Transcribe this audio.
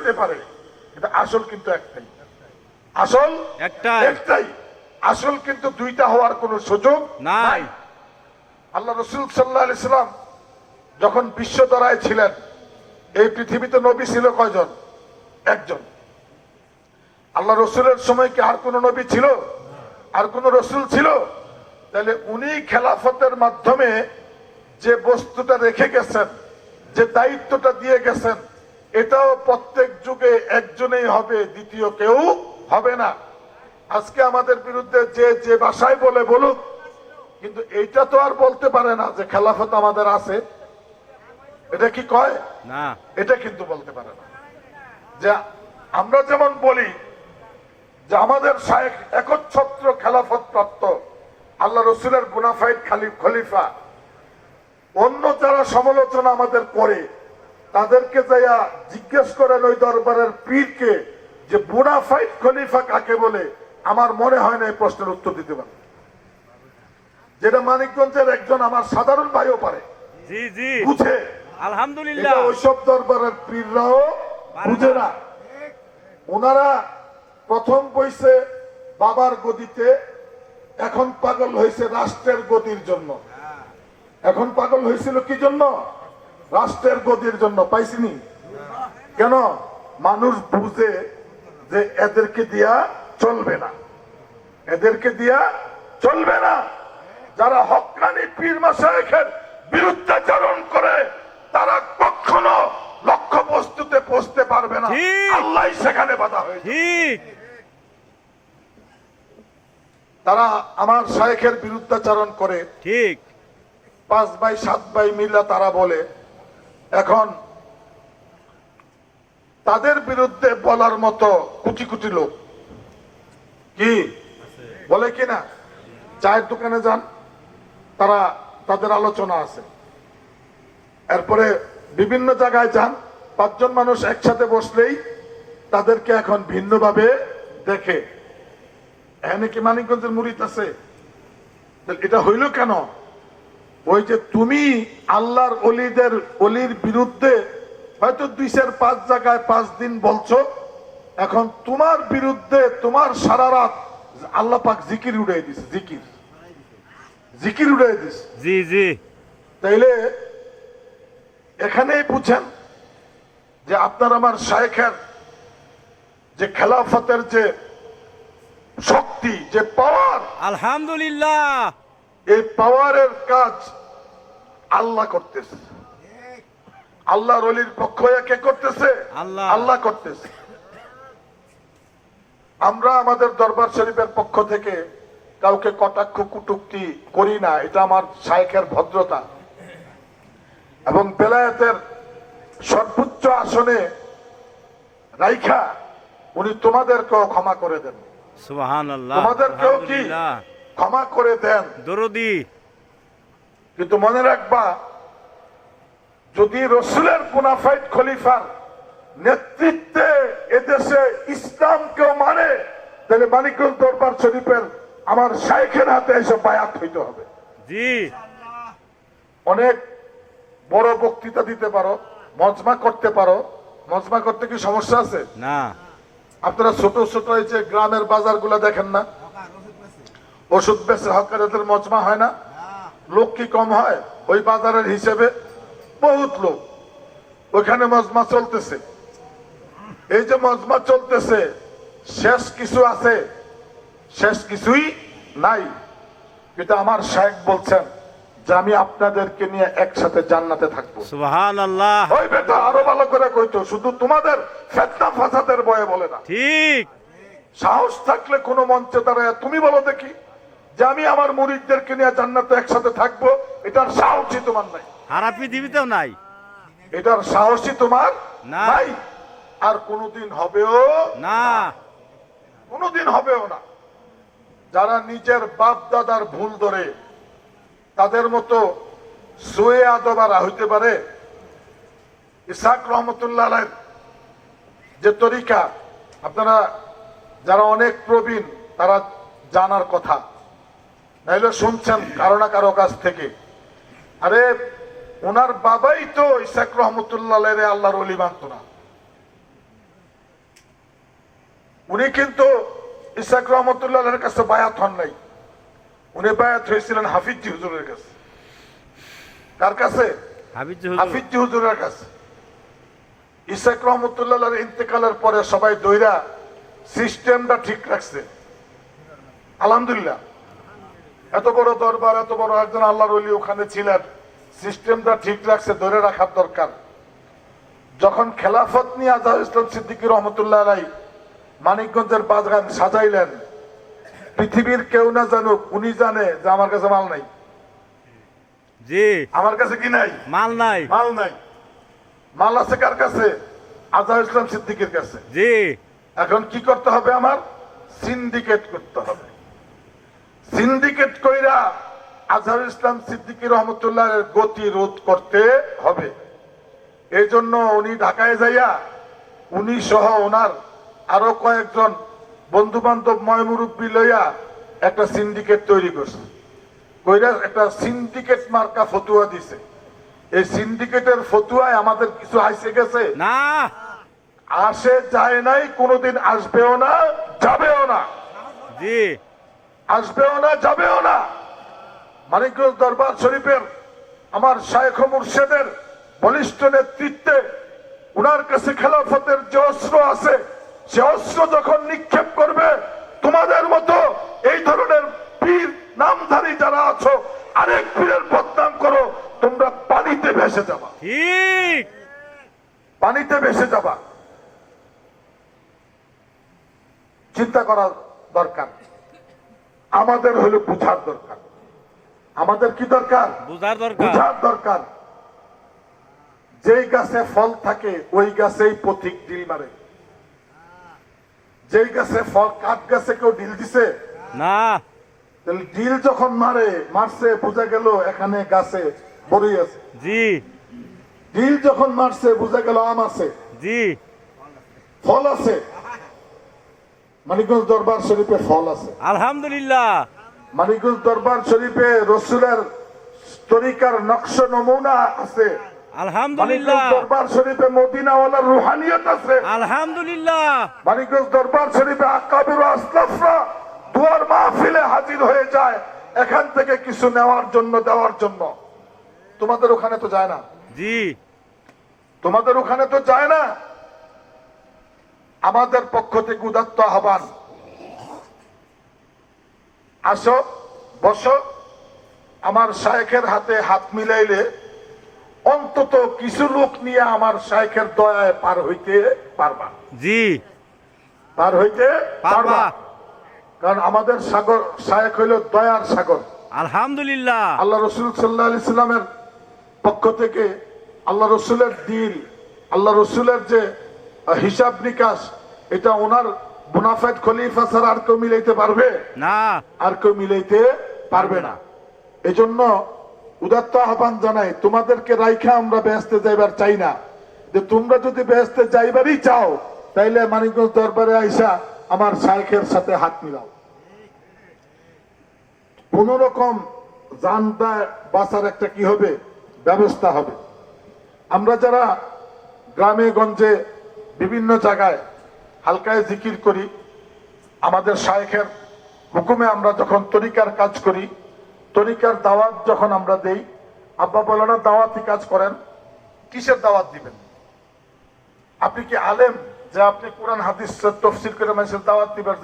হইতে পারে, কিন্তু আসল কিন্তু একটাই। আসল একটাই। আসল কিন্তু দুইটা হওয়ার কোনো সুযোগ নাই। আল্লাহ রসুল সাল্লাল্লাহু আলাইহি সাল্লাম যখন বিশ্ব দরায় ছিলেন, এই পৃথিবীতে নবী ছিল কয়জন? একজন। আল্লাহ রসুলের সময় কি আর কোন নবী ছিল? আর কোন রসুল ছিল? তাহলে উনি খেলাফতের মাধ্যমে যে বস্তুটা রেখে গেছেন, যে দায়িত্বটা দিয়ে গেছেন, এটাও প্রত্যেক যুগে একজনেই হবে, দ্বিতীয় কেউ হবে না। আজকে আমাদের বিরুদ্ধে যে যে ভাষায় বলে বলুক, কিন্তু এইটা তো আর বলতে পারে না যে খেলাফত আমাদের আছে। এটা কি কয়? না, এটা কিন্তু বলতে পারে না। যে আমরা যেমন বলি যে আমাদের শায়েখ একচ্ছত্র খেলাফত প্রাপ্ত, আল্লাহ রসুলের বোনাফাইড খলিফা, অন্য যারা সমালোচনা আমাদের করে তাদেরকে যাইয়া জিজ্ঞেস করেন ওই দরবারের পীরকে যে বোনাফাইড খলিফা কাকে বলে, আমার মনে হয় না এই প্রশ্নের উত্তর দিতে পারে। যেটা মানিকগঞ্জের একজন আমার সাধারণ ভাইও পারে, বুঝে। আলহামদুলিল্লাহ, ওইসব দরবারের পীররাও বুঝে না। ওনারা প্রথম বইছে বাবার গদিতে, এখন পাগল হয়েছে রাষ্ট্রের গদির জন্য। এখন পাগল হয়েছিল কি জন্য? রাষ্ট্রের গদির জন্য। পাইছিনি কেন? মানুষ বুঝে যে এদেরকে দিয়া চলবে না, এদেরকে দিয়া চলবে না। যারা হক্কানি পীর মাশায়েখের বিরুদ্ধাচরণ করে তারা কখনো লক্ষ্য বস্তুতে পৌঁছতে পারবে না। আল্লাহ সেখানে বাধা হয়েছে। তারা আমার শায়েখের বিরুদ্ধাচরণ করে, ঠিক 5 ভাই 7 ভাই মিলা তারা বলে। এখন তাদের বিরুদ্ধে বলার মতো কোটি কোটি লোক কি বলে কিনা? চায়ের দোকানে যান, তারা তাদের আলোচনা আছে। এরপরে বিভিন্ন জায়গায় যান, 5 জন মানুষ একসাথে বসলেই তাদেরকে এখন ভিন্নভাবে দেখে। এখানে কি মানিকগঞ্জের মুরিদ আছে? এটা হইল কেন? ওই যে তুমি আল্লাহর অলির বিরুদ্ধে হয়তো 2-5 জায়গায় 5 দিন বলছো, এখন তোমার বিরুদ্ধে তোমার সারা রাত আল্লাহ পাক জিকির উড়াই দিছে, জিকির উড়াই দিছে। জি জি। তাইলে এখানেই বুঝেন যে আপনার আমার শায়েখের যে খেলাফতের যে শক্তি, যে পাওয়ার, আলহামদুলিল্লাহ, এই পাওয়ারের কাজ আল্লাহ করতেছে। আল্লাহর ওলির পক্ষ হয়ে কে করতেছে? আল্লাহ করতেছে। আমরা আমাদের দরবার শরীফের পক্ষ থেকে কাউকে কটাক্ষ কুটুক্তি করি না, এটা আমার শায়েখের ভদ্রতা। এবং বেলায়েতের সর্বোচ্চ আসনে রাইখা উনি তোমাদেরকেও ক্ষমা করে দেন। সুবহানাল্লাহ, তোমাদেরকেও কি ক্ষমা করে দেন, দরদি। কিন্তু মনে রাখবা, যদি রসুলের বোনাফাইড খলিফার নেতৃত্বে এদেশে ইসলাম কেউ মানে, তাহলে মানিকগঞ্জ দরবার শরীফের আমার শায়েখের হাতে এসব বায়াত হইতে হবে। জি। অনেক বড় বক্তৃতা দিতে পারো, মজমা করতে পারো। মজমা করতে কি সমস্যা আছে? না। আপনারা ছোট ছোট এই যে গ্রামের বাজার গুলা দেখেন না, ওষুধ বেচে হকারদের মজমা হয় না? লোক কি কম হয়? ওই বাজারের হিসেবে বহুত লোক, ওইখানে মজমা চলতেছে। এই যে মজমা চলতেছে, শেষ কিছু আছে? শেষ কিছুই নাই। কিন্তু আমার শায়েখ বলছেন যে আমি আপনাদেরকে নিয়ে একসাথে জান্নাতে থাকবো। সুবহানাল্লাহ। ওই বেটা আরো ভালো করে কইতো, শুধু তোমাদের ফিতনা ফাসাদের ভয়ে বলে না। ঠিক। সাহস থাকলে কোন মঞ্চে দাঁড়ায় তুমি বলো দেখি যে আমি আমার মুরিদদেরকে নিয়ে জান্নাতে একসাথে থাকবো। এটার সাহসই তোমার নাই, সারা পৃথিবীতেও নাই। এটার সাহসই তোমার নাই, আর কোনদিন হবেও না, কোনদিন হবেও না। যারা নিজের বাপ দাদার ভুল ধরে তাদের মতো সুয়ে আদবারা হইতে পারে। ইসহাক রহমতুল্লাহ আলাইহির যে তরিকা, আপনারা যারা অনেক প্রবীণ তারা জানার কথা, নাইলে শুনছেন কারো না কারো কাছ থেকে। আরে ওনার বাবাই তো ইসহাক রহমতুল্লাহ আলাইহির আল্লাহর ওলি মানত না। উনি কিন্তু ইসাক রহমতুল্লাহের কাছে বায়াত হন নাই, উনি বায়াত হয়েছিলেন হাফিজি হুজুরের কাছে। কার কাছে? হাফিজি হুজুরের কাছে। ইসাক রহমতুল্লাহের ইন্তেকালের পরে সবাই দইরা সিস্টেমটা ঠিক রাখছে, আলহামদুলিল্লাহ। এত বড় দরবার, এত বড় একজন আল্লাহর ওলি ওখানে ছিলেন, সিস্টেমটা ঠিক রাখছে, ধরে রাখার দরকার। যখন খেলাফত নিয়ে আজহার ইসলাম সিদ্দিকী রহমতুল্লাহ আলাইহি মানিকগঞ্জের বাগান সাজাইলেন, পৃথিবীর কেউ না জানুক, উনি জানে যে আমার কাছে মাল নাই। জি, আমার কাছে কি নাই? মাল নাই। মাল নাই। মাল আছে কার কাছে? আজহার ইসলাম সিদ্দিকীর কাছে। জি, এখন কি করতে হবে? আমার সিন্ডিকেট করতে হবে। সিন্ডিকেট কইরা আজহার ইসলাম সিদ্দিকী রহমতুল্লাহের গতি রোধ করতে হবে। এই জন্য উনি ঢাকায় যাইয়া উনি সহ ওনার আরো কয়েকজন বন্ধু বান্ধব ময়মুরব্বী লইয়া একটা সিন্ডিকেট তৈরি করছে, কইরা একটা সিন্ডিকেট মার্কা ফতুয়া দিছে। এই সিন্ডিকেটের ফতুয়ায় আমাদের কিছু আইসে গেছে না, আসে যায় নাই, কোনোদিন আসবেও না, যাবেও না। জি, আসবেও না, যাবেও না। মানিকগঞ্জ দরবার শরীফের আমার শায়েখ মুর্শেদের বলিষ্ঠ নেতৃত্বে উনার কাছে খেলাফতের যে অস্ত্র আছে, সে অস্ত্র যখন নিক্ষেপ করবে, তোমাদের মতো এই ধরনের পীর নামধারী যারা আছো, আরেক পীরের বদনাম করো, তোমরা পানিতে ভেসে যাবা, ঠিক, পানিতে ভেসে যাবা। চিন্তা করার দরকার। আমাদের হলো বুঝার দরকার। আমাদের কি দরকার? বুঝার দরকার। বুঝার দরকার। যেই গাছে ফল থাকে ওই গাছেই পথিক ডিল মারে। যেই গাছে ফল, কাঠ গাছে কেউ ডিল দিছে না, তাহলে ডিল যখন মারছে বোঝা গেল এখানে গাছে বড়ই আছে। জি, ডিল যখন মারছে বোঝা গেল আম আছে, জি, ফল আছে। মানিকগঞ্জ দরবার শরীফে ফল আছে, আলহামদুলিল্লাহ। মানিকগঞ্জ দরবার শরীফে রসুলের তরিকার নকশ নমুনা আছে, আলহামদুলিল্লাহ, মানিকগঞ্জ দরবার শরীফে মদিনাওয়ালার রুহানিয়ত আছে, আলহামদুলিল্লাহ, মানিকগঞ্জ দরবার শরীফে আকাবির ও আসলাফরা দুয়ার মাহফিলে হাজির হয়ে যায় এখান থেকে কিছু নেওয়ার জন্য, দেওয়ার জন্য। তোমাদের ওখানে তো যায় না, জি, তোমাদের ওখানে তো যায় না। আমাদের পক্ষ থেকে উদাত্ত আহ্বান, আসো, বসো, আমার শায়েখের হাতে হাত মিলাইলে অন্তত কিছু লোক নিয়ে আমার শায়েখের দয়ায় পার হইতে পারবা। জি, পার হইতে পারবা, পারবা। কারণ আমাদের সাগর শায়েখ হইল দয়ার সাগর। আলহামদুলিল্লাহ, আল্লাহ রসুল সাল্লাল্লাহু আলাইহি সাল্লামের পক্ষ থেকে আল্লাহ রসুলের দিল, আল্লাহ রসুলের যে হিসাব নিকাশ, এটা ওনার মুনাফেদ খলিফা ছাড়া আর কেউ মিলাইতে পারবে না, আর কেউ মিলাইতে পারবে না। এই জন্য উদাত্ত আহ্বান জানাই, তোমাদেরকে রাইখা আমরা বেহেশতে যাইবার চাই না। যে তোমরা যদি বেহেশতে যাইবারই চাও, তাইলে মানিকগঞ্জ দরবারে আইসা আমার শায়েখের সাথে হাত মিলাও। কোন রকম জানটা বাঁচার একটা কি হবে, ব্যবস্থা হবে। আমরা যারা গ্রামে গঞ্জে বিভিন্ন জায়গায় হালকায় জিকির করি, আমাদের শায়েখের হুকুমে আমরা যখন তরিকার কাজ করি, তরিকার দাওয়াত যখন আমরা দেই, আব্বা বলে না দাওয়াতি কাজ করেন, কিসের দাওয়াত দিবেন? আপনি কি আলেম যে আপনি কোরআন হাদিস তফসির করে মানুষের দাওয়াত দিবেন?